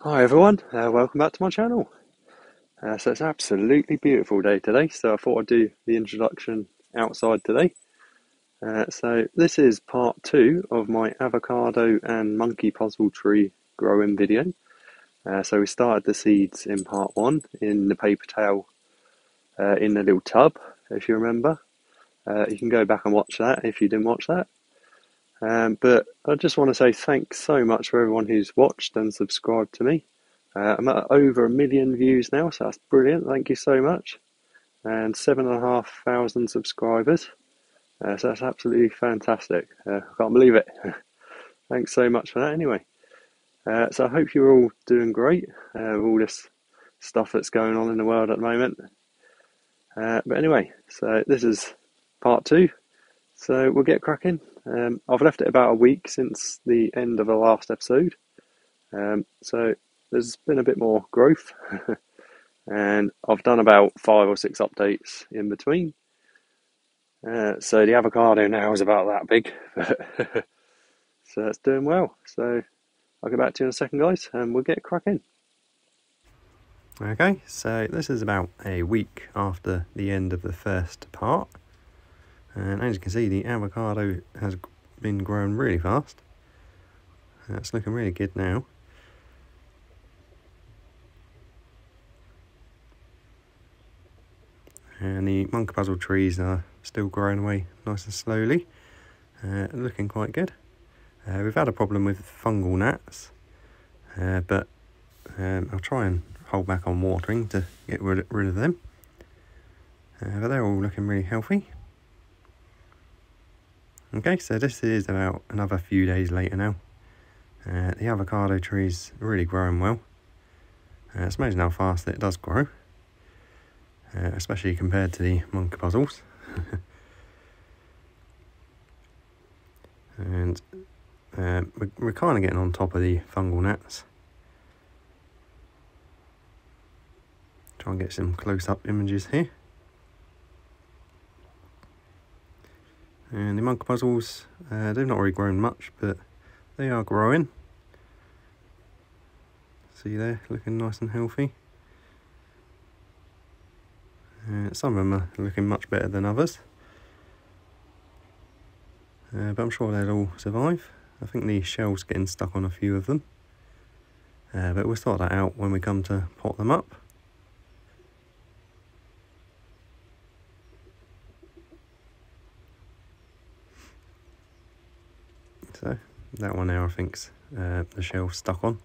Hi everyone, welcome back to my channel. So it's an absolutely beautiful day today, so I thought I'd do the introduction outside today. So this is part 2 of my avocado and monkey puzzle tree growing video. So we started the seeds in part 1 in the paper towel in the little tub, if you remember. You can go back and watch that if you didn't watch that. But I just want to say thanks so much for everyone who's watched and subscribed to me. I'm at over 1 million views now, so that's brilliant. Thank you so much. And 7,500 subscribers. So that's absolutely fantastic. I can't believe it. Thanks so much for that anyway. So I hope you're all doing great with all this stuff that's going on in the world at the moment. But anyway, so this is part 2. So we'll get cracking. I've left it about a week since the end of the last episode. So there's been a bit more growth. And I've done about 5 or 6 updates in between. So the avocado now is about that big, so it's doing well. So I'll get back to you in a second, guys, and we'll get cracking. Okay, so this is about a week after the end of the first part, and as you can see, the avocado has been growing really fast. It's looking really good now. And the monkey puzzle trees are still growing away nice and slowly, looking quite good. We've had a problem with fungal gnats, but I'll try and hold back on watering to get rid of them. But they're all looking really healthy. Okay, so this is about another few days later now. The avocado tree's really growing well. It's amazing how fast it does grow, especially compared to the monkey puzzles. And we're kind of getting on top of the fungal gnats. Try and get some close-up images here. And the monkey puzzles, they've not really grown much, but they are growing. See there, looking nice and healthy. Some of them are looking much better than others. But I'm sure they'll all survive. I think the shell's getting stuck on a few of them. But we'll sort that out when we come to pot them up. So that one there I think's the shell's stuck on.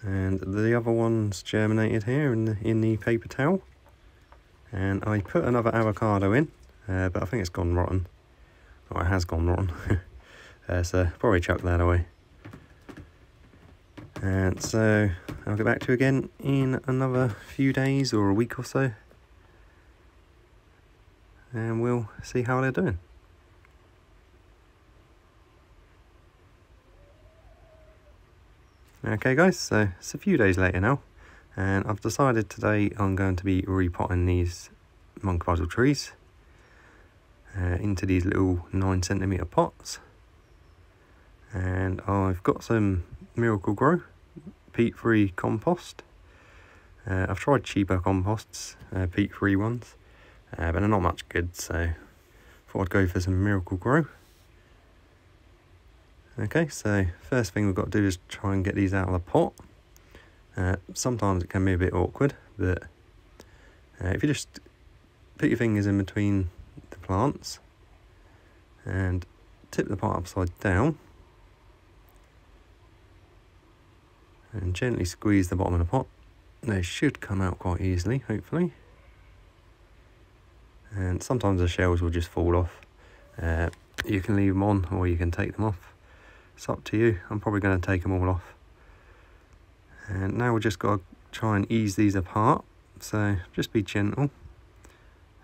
And the other one's germinated here in the paper towel. And I put another avocado in, but I think it's gone rotten. Or it has gone rotten. So probably chuck that away. And so I'll get back to you again in another few days or a week or so. And we'll see how they're doing. Okay guys, so it's a few days later now, and I've decided today I'm going to be repotting these monkey puzzle trees into these little 9cm pots. And I've got some Miracle-Gro peat-free compost. I've tried cheaper composts, peat-free ones, but they're not much good, so I thought I'd go for some Miracle-Gro. Okay, so first thing we've got to do is try and get these out of the pot. Sometimes it can be a bit awkward, but if you just put your fingers in between the plants and tip the pot upside down and gently squeeze the bottom of the pot, they should come out quite easily, hopefully. And sometimes the shells will just fall off. You can leave them on or you can take them off. It's up to you. I'm probably going to take them all off. And now we've just got to try and ease these apart. So just be gentle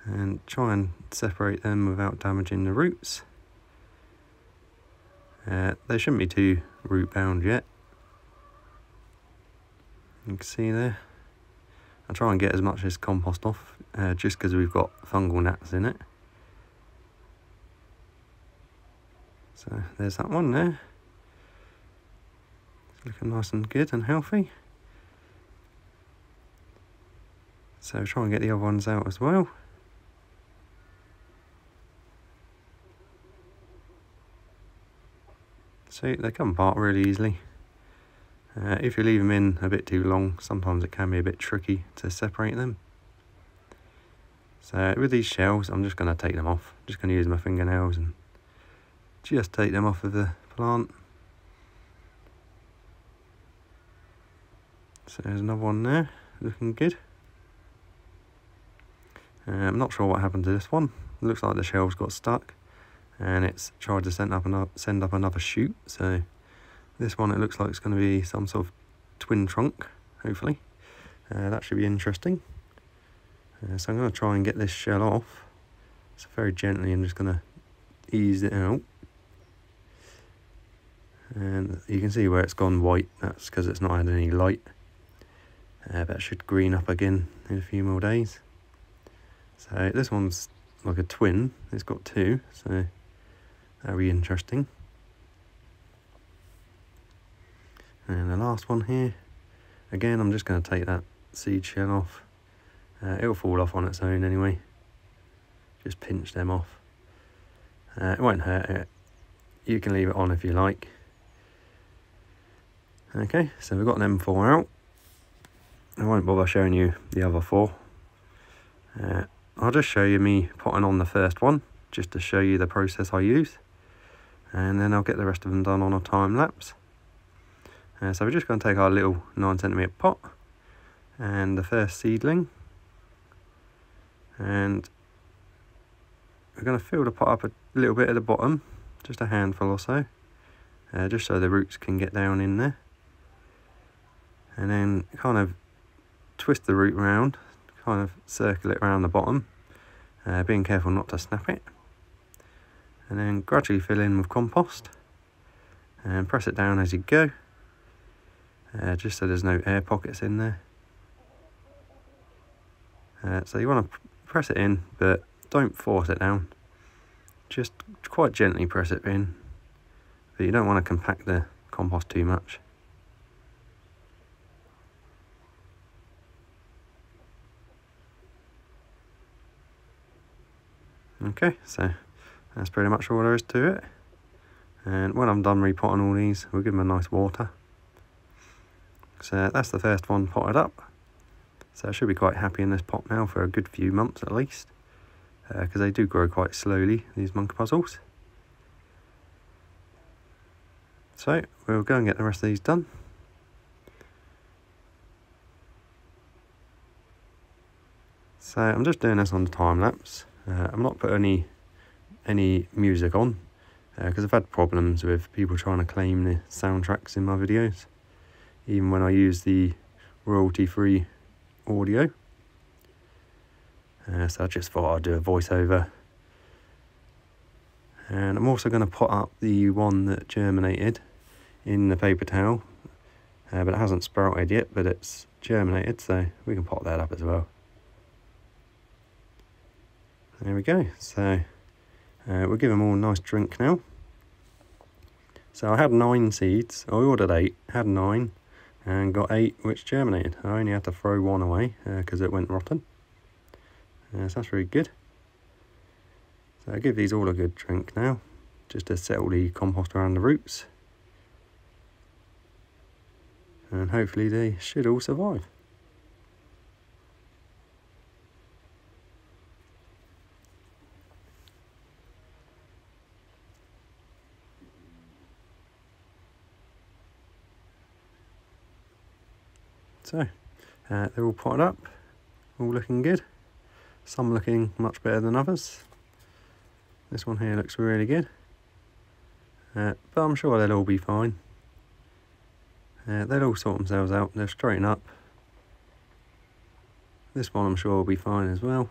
and try and separate them without damaging the roots. They shouldn't be too root bound yet. You can see there. I'll try and get as much of this compost off just because we've got fungal gnats in it. So there's that one there. Looking nice and good and healthy. So try and get the other ones out as well. See, they come apart really easily. If you leave them in a bit too long, sometimes it can be a bit tricky to separate them. So with these shells, I'm just going to take them off. Just going to use my fingernails and just take them off of the plant. So there's another one there, looking good. I'm not sure what happened to this one. It looks like the shells got stuck and it's tried to send up another shoot. So this one, it looks like it's going to be some sort of twin trunk, hopefully. That should be interesting. So I'm going to try and get this shell off. So very gently, I'm just going to ease it out. And you can see where it's gone white. That's because it's not had any light. But it should green up again in a few more days. So this one's like a twin. It's got two, so that'll be interesting. And the last one here, again, I'm just going to take that seed shell off. It'll fall off on its own anyway. Just pinch them off. It won't hurt it. You can leave it on if you like. Okay, so we've got them 4 out. I won't bother showing you the other 4. I'll just show you me potting on the first one, just to show you the process I use. And then I'll get the rest of them done on a time lapse. So we're just going to take our little 9cm pot and the first seedling. And we're going to fill the pot up a little bit at the bottom, just a handful or so, just so the roots can get down in there. And then kind of twist the root round, kind of circle it around the bottom, being careful not to snap it. And then gradually fill in with compost and press it down as you go, just so there's no air pockets in there. So you want to press it in, but don't force it down. Just quite gently press it in, but you don't want to compact the compost too much. Okay, so that's pretty much all there is to it. And when I'm done repotting all these, we'll give them a nice water. So that's the first one potted up. So I should be quite happy in this pot now for a good few months at least, because they do grow quite slowly, these monkey puzzles. So we'll go and get the rest of these done. So I'm just doing this on the time lapse. I'm not putting any music on, because I've had problems with people trying to claim the soundtracks in my videos, even when I use the royalty-free audio. So I just thought I'd do a voiceover. And I'm also going to pot up the one that germinated in the paper towel, but it hasn't sprouted yet, but it's germinated, so we can pot that up as well. There we go. So we'll give them all a nice drink now. So I had 9 seeds. I ordered 8, had 9, and got 8 which germinated. I only had to throw 1 away because it went rotten. So that's really good. So I'll give these all a good drink now, just to settle the compost around the roots. And hopefully they should all survive. So they're all potted up, all looking good. Some looking much better than others. This one here looks really good, but I'm sure they'll all be fine. They'll all sort themselves out, they'll straighten up. This one I'm sure will be fine as well.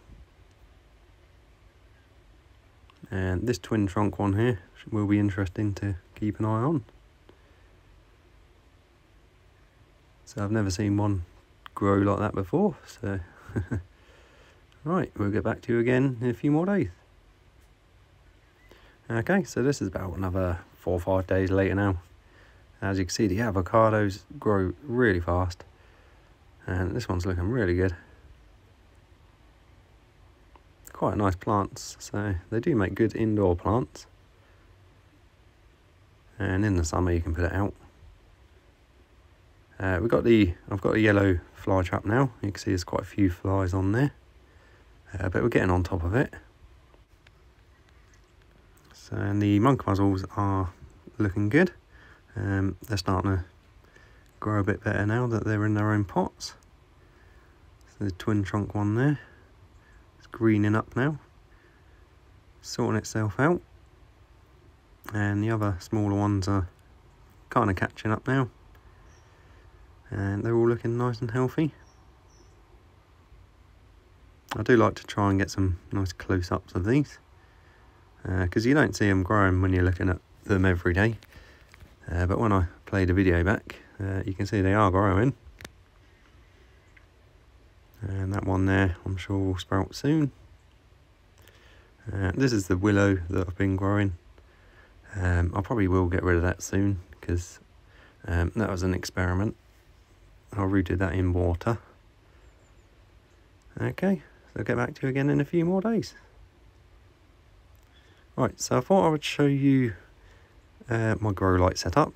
And this twin trunk one here will be interesting to keep an eye on. So I've never seen one grow like that before, so right, we'll get back to you again in a few more days. Okay, so this is about another 4 or 5 days later now. As you can see, the avocados grow really fast, and this one's looking really good. Quite nice plants, so they do make good indoor plants, and in the summer you can put it out. I've got a yellow fly trap now. You can see there's quite a few flies on there, but we're getting on top of it. So, and the monk muzzles are looking good. They're starting to grow a bit better now that they're in their own pots. So the twin trunk one there, it's greening up now, sorting itself out, and the other smaller ones are kind of catching up now, and they're all looking nice and healthy. I do like to try and get some nice close-ups of these, because you don't see them growing when you're looking at them every day, but when I play the video back, you can see they are growing. And that one there, I'm sure will sprout soon. This is the willow that I've been growing. I probably will get rid of that soon, because that was an experiment. I rooted that in water. Okay, so I'll get back to you again in a few more days. Right, so I thought I would show you my grow light setup.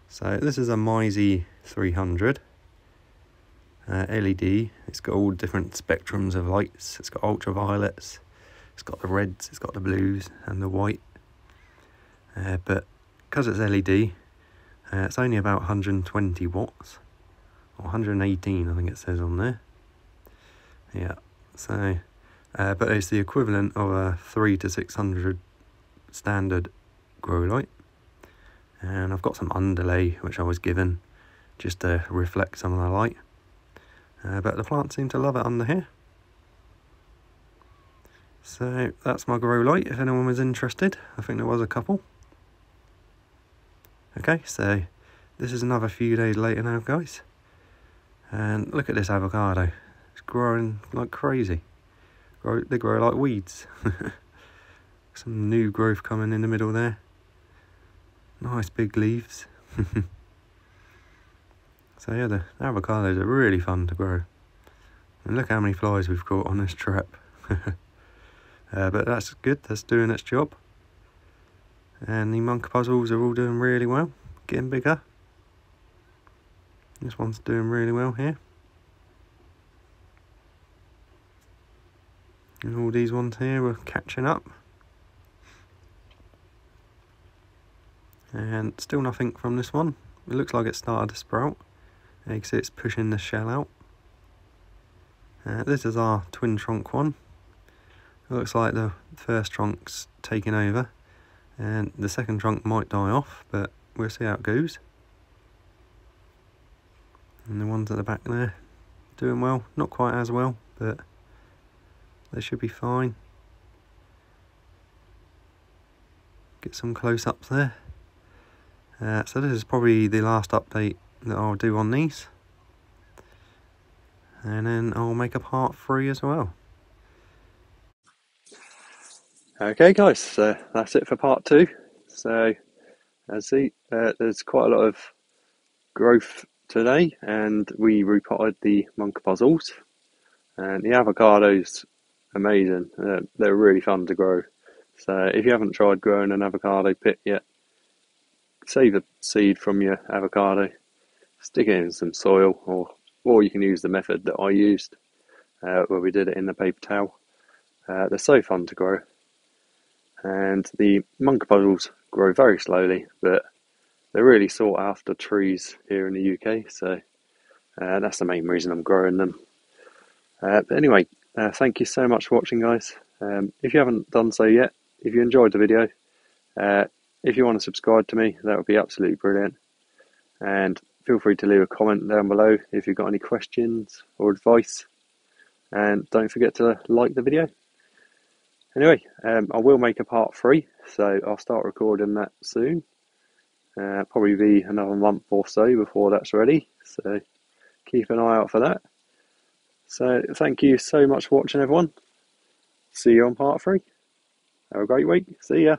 So this is a Meisy 300 LED. It's got all different spectrums of lights. It's got ultraviolets, it's got the reds, it's got the blues and the white. But because it's LED, it's only about 120 watts, or 118 I think it says on there. Yeah, so but it's the equivalent of a 300 to 600 standard grow light. And I've got some underlay which I was given just to reflect some of the light, but the plants seem to love it under here. So that's my grow light, if anyone was interested. I think there was a couple. Okay, so this is another few days later now, guys, and look at this avocado. It's growing like crazy. They grow like weeds. Some new growth coming in the middle there. Nice big leaves. So yeah, the avocados are really fun to grow. And look how many flies we've caught on this trap. But that's good, that's doing its job. And the monk puzzles are all doing really well, getting bigger. This one's doing really well here. And all these ones here are catching up. And still nothing from this one. It looks like it started to sprout. You can see it's pushing the shell out. This is our twin trunk one. It looks like the first trunk's taking over, and the second trunk might die off, but we'll see how it goes. And the ones at the back there, doing well. Not quite as well, but they should be fine. Get some close-ups there. So this is probably the last update that I'll do on these, and then I'll make a part 3 as well. Okay guys, so that's it for part 2. So as you see, there's quite a lot of growth today, and we repotted the monk puzzles, and the avocados, amazing. They're really fun to grow. So if you haven't tried growing an avocado pit yet, save the seed from your avocado, stick it in some soil, or you can use the method that I used, where we did it in the paper towel. They're so fun to grow, and the monk puzzles grow very slowly, but they're really sought after trees here in the UK, so that's the main reason I'm growing them. But anyway, thank you so much for watching, guys. If you haven't done so yet, if you enjoyed the video, if you want to subscribe to me, that would be absolutely brilliant. And feel free to leave a comment down below if you've got any questions or advice. And don't forget to like the video. Anyway, I will make a part 3, so I'll start recording that soon. Probably be another month or so before that's ready, so keep an eye out for that. So thank you so much for watching, everyone. See you on part 3. Have a great week. See ya.